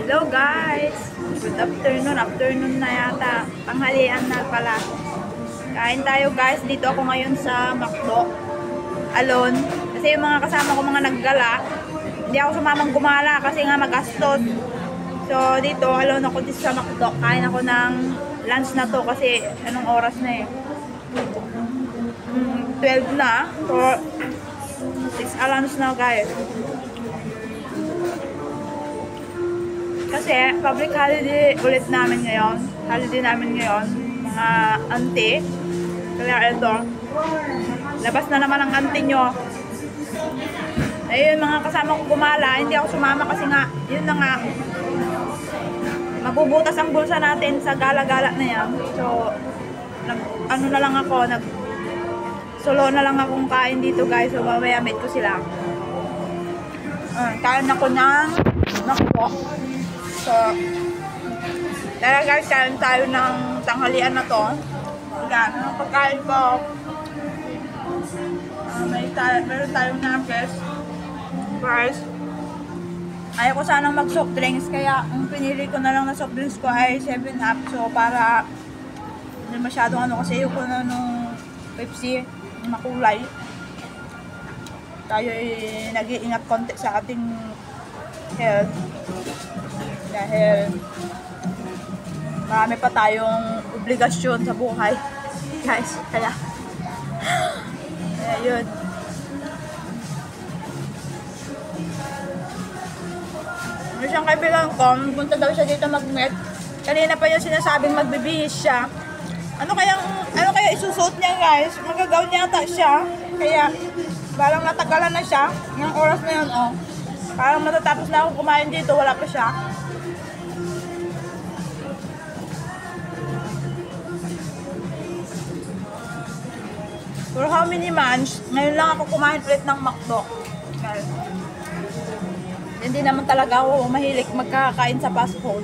Hello guys! Good afternoon. Afternoon na yata. Tanghalian na pala. Kain tayo guys. Dito ako ngayon sa McDo. Alone. Kasi yung mga kasama ko mga naggala. Hindi ako sumamang gumala kasi nga magastos. So dito, alone ako dito sa McDo. Kain ako ng lunch na to kasi anong oras na eh. 12 na. So 6 lunch na guys. Kasi public holiday ulit namin ngayon. Holiday namin ngayon. Mga auntie. Kaya ito. Labas na naman ang auntie nyo. Ayun, mga kasama ko gumala. Hindi ako sumama kasi nga, yun na nga. Mabubutas ang bulsa natin sa gala-gala na yan. So, ano na lang ako, solo na lang akong kain dito guys. So, mamaya meet ko sila. Kain ako ng McDo. So, tara guys, kain tayo ng tanghalian na to. Yan, ang pagkain ko. Meron tayong napes. Guys, ayaw ko sanang mag soft drinks. Kaya, ang pinili ko na lang na soft drinks ko ay 7-Up. So, para hindi masyadong ano. Kasi ayoko na nung Pepsi, makulay. Tayo ay nag-iingat konti sa ating health. Dahil marami pa tayong obligasyon sa buhay guys, kaya yun. May siyang kaibigan ko, punta daw siya dito mag-met. Kanina pa yung sinasabing magbibihis siya. Ano kaya isusuot niya guys? Magagaw niya ata siya. Kaya parang natagalan na siya ng oras na yun. Oh, parang matatapos na ako kumain dito, wala pa siya. For how many months, ngayon lang ako kumain ulit ng McDo. Hindi naman talaga ako mahilig magkakain sa fast food.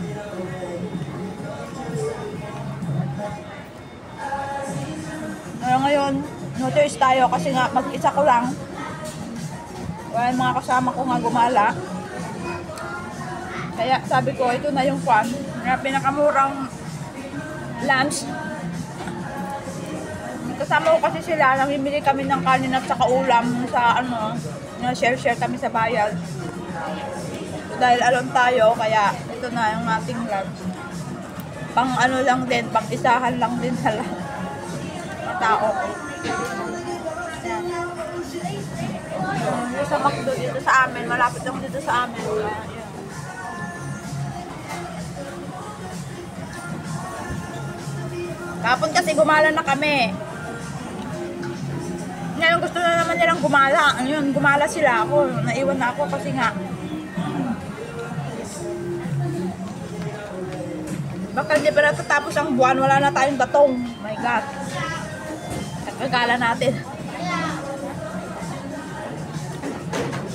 Pero ngayon, no choice tayo kasi nga mag-isa ko lang. Wala yung mga kasama ko nga gumala. Kaya sabi ko, ito na yung pinakamurang lunch. Kasama ko kasi sila, namimili kami ng kanin at saka ulam sa share kami sa bayad. So, dahil alone tayo, kaya ito na yung ating lunch. Pang ano lang din, pang isahan lang din sa mga tao. Sa McDo dito sa amin, malapit lang dito sa amin. Kapon kasi gumala na kami. Ngayon gusto na naman nilang gumala. Ayun, gumala sila ako. Naiwan na ako kasi nga. Baka hindi pa natatapos ang buwan, wala na tayong datong. My God. Nagkagala natin.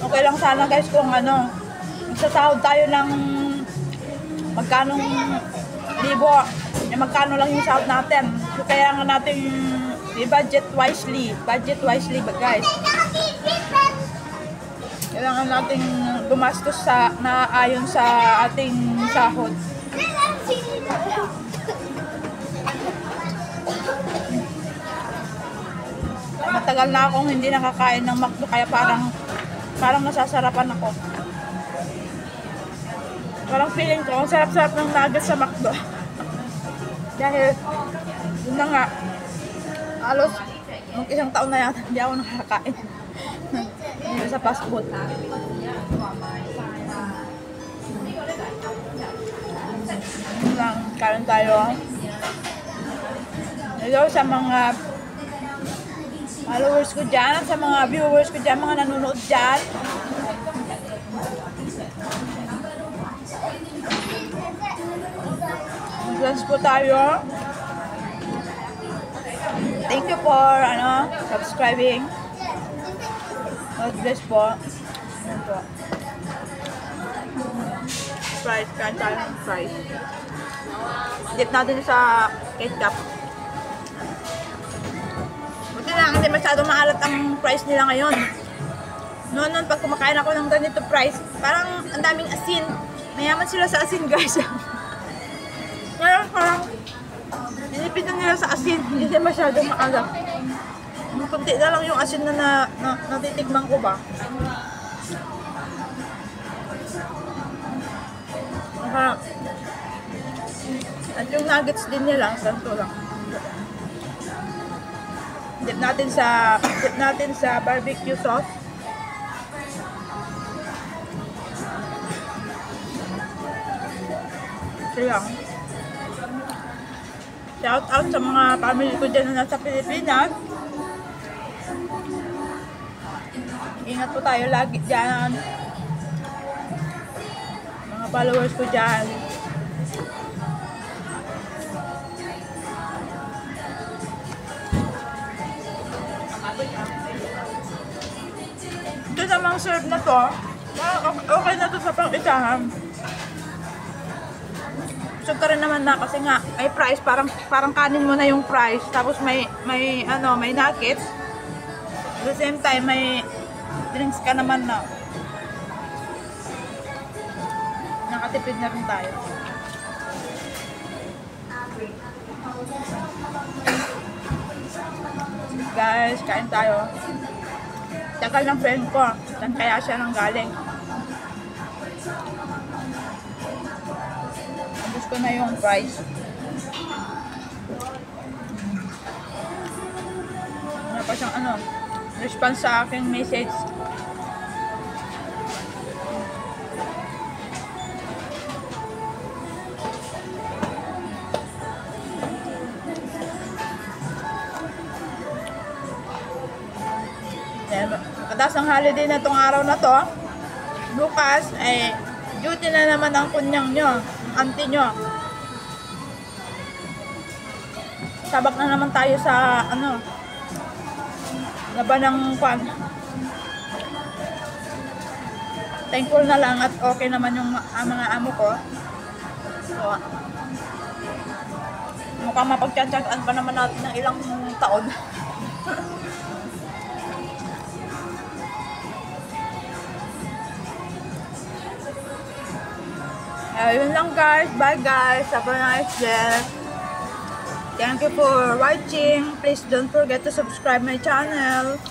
Okay lang sana guys kung magsasahod tayo ng magkanong libo. Magkano lang yung sahod natin. So kaya nga natin i-budget wisely. Budget wisely ba guys? Kailangan natin gumastos na ayon sa ating sahod. Matagal na akong hindi nakakain ng McDo kaya parang nasasarapan ako. Parang feeling ko, ang sarap-sarap ng nuggets sa McDo. Dahil, yun na nga, halos mag-isang taon na yata, hindi ako nakakain. Dito sa fast food. Yun lang, kain tayo. Hello sa mga followers ko dyan, sa mga viewers ko dyan, mga nanonood dyan. Mag-lunch po tayo. Thank you for subscribing. God bless po. Ayan po. Fries, kain tayo ng fries. Dip natin sa ketchup. Buti lang, hindi masyadong maalat ang fries nila ngayon. Noon pag kumakain ako ng ganito fries, parang ang daming asin. Mayaman sila sa asin, guys. Ngayon parang inipid na nila sa asin. Hindi masyadong maalat. Kunti na lang yung asin na natitikman ko ba. At yung nuggets din nila, santo lang. Dip natin sa barbecue sauce. Ito lang. Shout out sa mga family ko dyan na nasa Pilipinas. Ingat po tayo lagi dyan. Mga followers ko dyan. Ito namang serve na to. Okay na to sa pang-isahan. Busog ka rin naman na kasi nga may price, parang kanin mo na yung price. Tapos may nuggets. At the same time may drinks ka naman na. Nakatipid na rin tayo. Guys, kain tayo. Tagal ng friend ko. Saan kaya siya nang galing? Ubus ko na yung fries. Wala pa siyang response sa aking message. Kadas ang holiday na tong araw na to. Bukas ay duty na naman ang kunyang nyo, ang auntie nyo. Sabak na naman tayo sa laban ng kwan. Thankful na lang at okay naman yung mga amo ko. So, mukhang mapagtsatsaan pa naman natin ng ilang taon. Ayun lang guys. Bye guys. Have a nice day. Thank you for watching. Please don't forget to subscribe my channel.